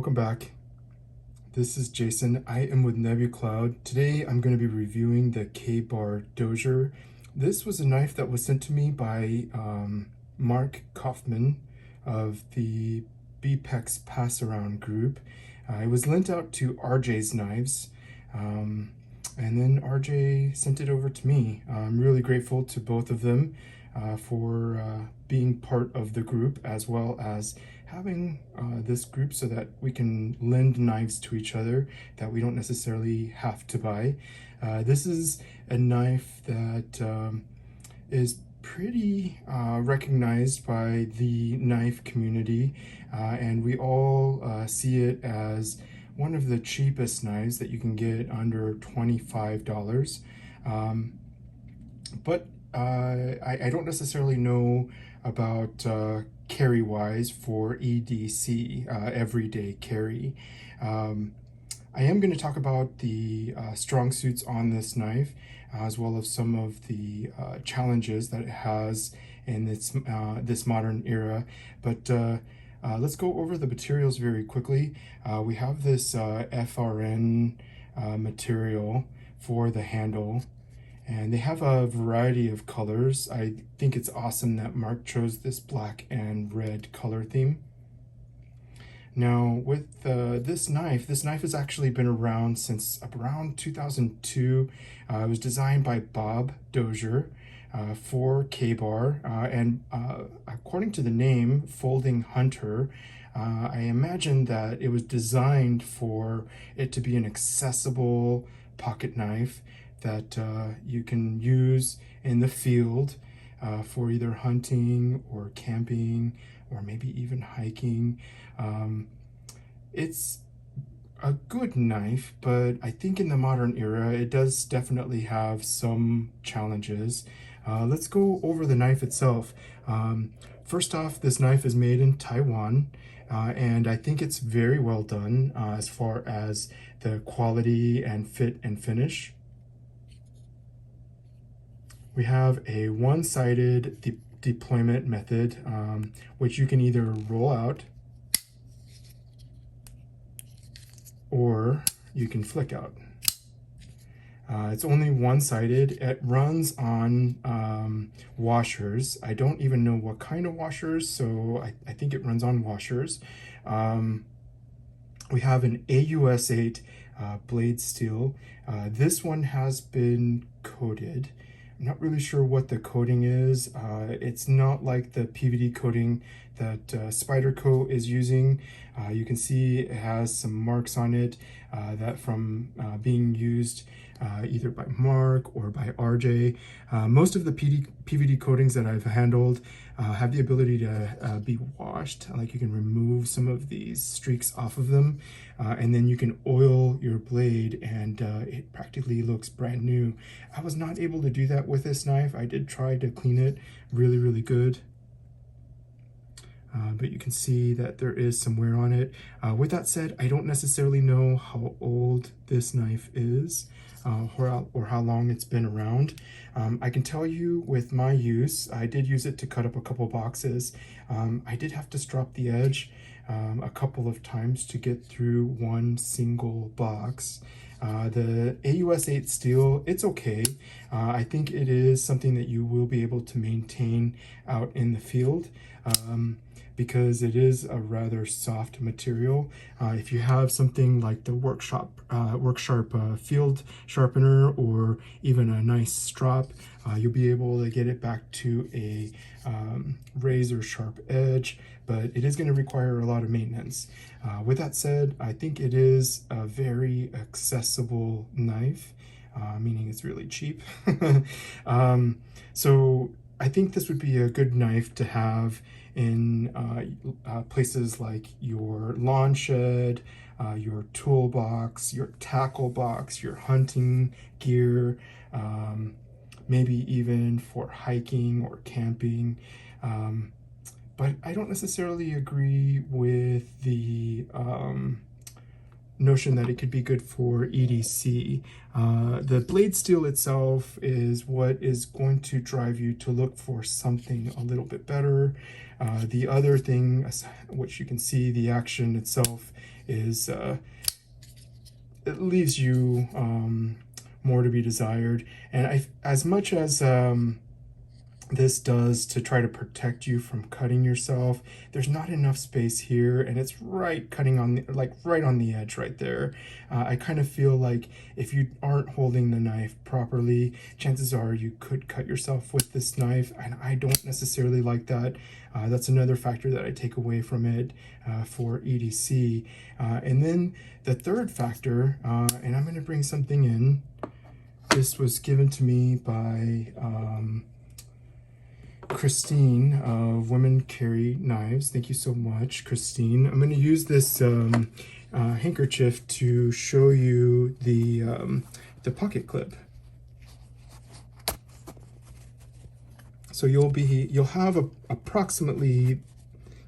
welcome back. This is Jason. I am with NebuCloud. Today I'm going to be reviewing the K-Bar Dozier. This was a knife that was sent to me by Mark Coffman of the B-PEX Passaround Group. It was lent out to RJ's Knives, and then RJ sent it over to me. I'm really grateful to both of them for being part of the group, as well as having this group so that we can lend knives to each other that we don't necessarily have to buy. This is a knife that is pretty recognized by the knife community, and we all see it as one of the cheapest knives that you can get under $25. But I don't necessarily know about carry wise for EDC, everyday carry. I am going to talk about the strong suits on this knife, as well as some of the challenges that it has in this modern era. But let's go over the materials very quickly. We have this FRN material for the handle, and they have a variety of colors. I think it's awesome that Mark chose this black and red color theme. Now with this knife has actually been around since around 2002. It was designed by Bob Dozier for K-Bar, and according to the name, Folding Hunter, I imagine that it was designed for it to be an accessible pocket knife that you can use in the field for either hunting or camping or maybe even hiking. It's a good knife, but I think in the modern era it does definitely have some challenges. Let's go over the knife itself. First off, this knife is made in Taiwan, and I think it's very well done as far as the quality and fit and finish. We have a one-sided deployment method, which you can either roll out or you can flick out. It's only one-sided. It runs on washers. I don't even know what kind of washers, so I think it runs on washers. We have an AUS8 blade steel. This one has been coated. I'm not really sure what the coating is. It's not like the PVD coating that Spyderco is using. You can see it has some marks on it that from being used either by Mark or by RJ. Most of the PVD coatings that I've handled have the ability to be washed. Like, you can remove some of these streaks off of them, and then you can oil your blade, and it practically looks brand new. I was not able to do that with this knife. I did try to clean it really good. But you can see that there is some wear on it. With that said, I don't necessarily know how old this knife is or how long it's been around. I can tell you with my use, I did use it to cut up a couple boxes. I did have to strop the edge a couple of times to get through one single box. The AUS8 steel, it's okay. I think it is something that you will be able to maintain out in the field, because it is a rather soft material. If you have something like the Worksharp field sharpener, or even a nice strop, you'll be able to get it back to a razor sharp edge, but it is going to require a lot of maintenance. With that said, I think it is a very accessible knife, meaning it's really cheap. So I think this would be a good knife to have in places like your lawn shed, your toolbox, your tackle box, your hunting gear, maybe even for hiking or camping. But I don't necessarily agree with the notion that it could be good for EDC. The blade steel itself is what is going to drive you to look for something a little bit better. The other thing, which you can see the action itself is it leaves you more to be desired. And as much as this does to try to protect you from cutting yourself, there's not enough space here, and it's right cutting on the, like right on the edge right there. I kind of feel like if you aren't holding the knife properly, chances are you could cut yourself with this knife, and I don't necessarily like that. That's another factor that I take away from it for EDC. And then the third factor, and I'm going to bring something in. This was given to me by Christine of Women Carry Knives. Thank you so much, Christine. I'm going to use this handkerchief to show you the pocket clip. So you'll have approximately,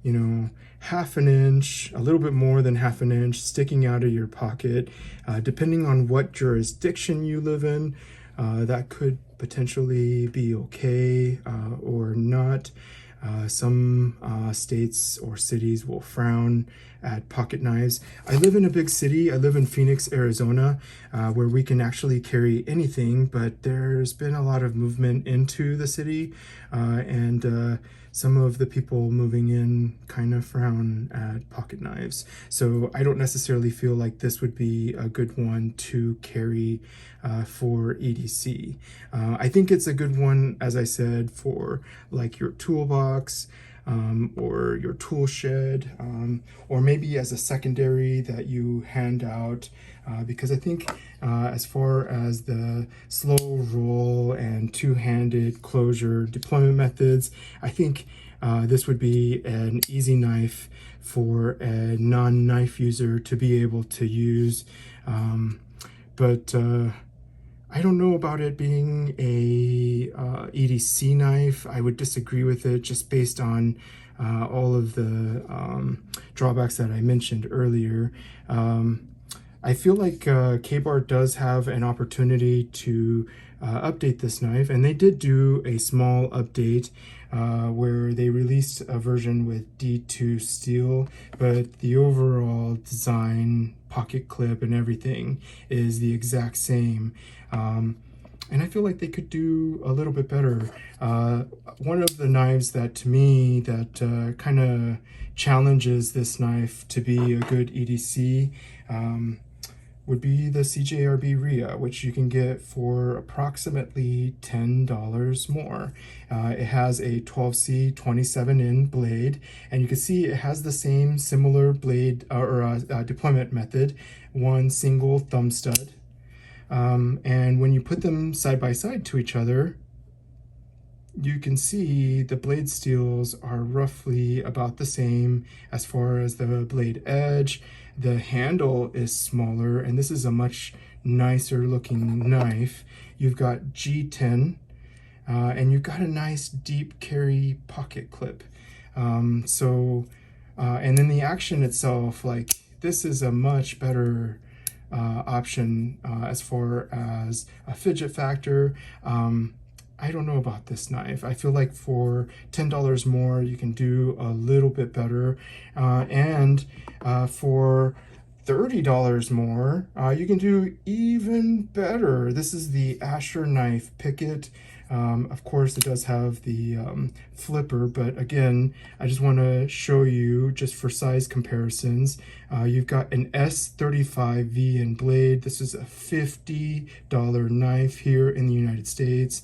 you know, half an inch, a little bit more than half an inch sticking out of your pocket, depending on what jurisdiction you live in. That could potentially be okay or not. Some states or cities will frown at pocket knives. I live in a big city. I live in Phoenix, Arizona, where we can actually carry anything, but there's been a lot of movement into the city, and some of the people moving in kind of frown at pocket knives. So I don't necessarily feel like this would be a good one to carry for EDC. I think it's a good one, as I said, for like your toolbox, or your tool shed, or maybe as a secondary that you hand out, because I think as far as the slow roll and two-handed closure deployment methods, I think this would be an easy knife for a non-knife user to be able to use. But I don't know about it being a EDC knife. I would disagree with it just based on all of the drawbacks that I mentioned earlier. I feel like K-Bar does have an opportunity to update this knife, and they did do a small update where they released a version with D2 steel, but the overall design, pocket clip, and everything is the exact same. And I feel like they could do a little bit better. One of the knives that, to me, that kind of challenges this knife to be a good EDC would be the CJRB RIA, which you can get for approximately $10 more. It has a 12C 27N blade, and you can see it has the same similar blade or deployment method, one single thumb stud. And when you put them side by side to each other, you can see the blade steels are roughly about the same as far as the blade edge. The handle is smaller, and this is a much nicer looking knife. You've got G10, and you've got a nice deep carry pocket clip. And then the action itself, like, this is a much better option as far as a fidget factor. I don't know about this knife. I feel like for $10 more, you can do a little bit better. And for $30 more, you can do even better. This is the Asher Knife Picket. Of course, it does have the flipper, but again, I just want to show you, just for size comparisons, you've got an S35V in blade. This is a $50 knife here in the United States.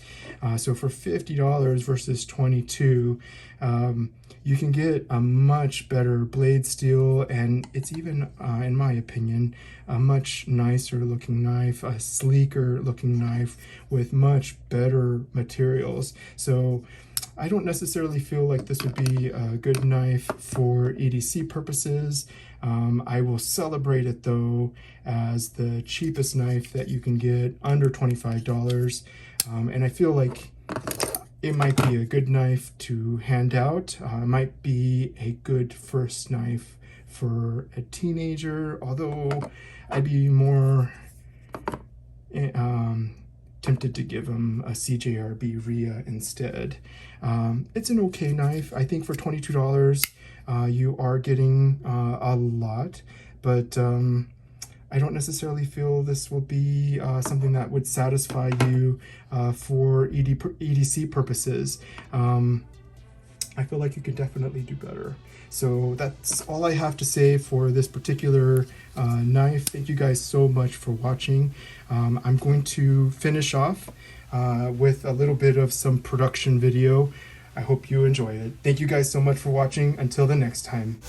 So for $50 versus $22, you can get a much better blade steel, and it's even, in my opinion, a much nicer looking knife, a sleeker looking knife with much better materials. So I don't necessarily feel like this would be a good knife for EDC purposes. I will celebrate it though as the cheapest knife that you can get, under $25. And I feel like it might be a good knife to hand out. It might be a good first knife for a teenager, although I'd be more tempted to give them a CJRB RIA instead. It's an okay knife. I think for $22, you are getting a lot, but I don't necessarily feel this will be something that would satisfy you for EDC purposes. I feel like you could definitely do better. So that's all I have to say for this particular knife. Thank you guys so much for watching. I'm going to finish off with a little bit of some production video. I hope you enjoy it. Thank you guys so much for watching. Until the next time.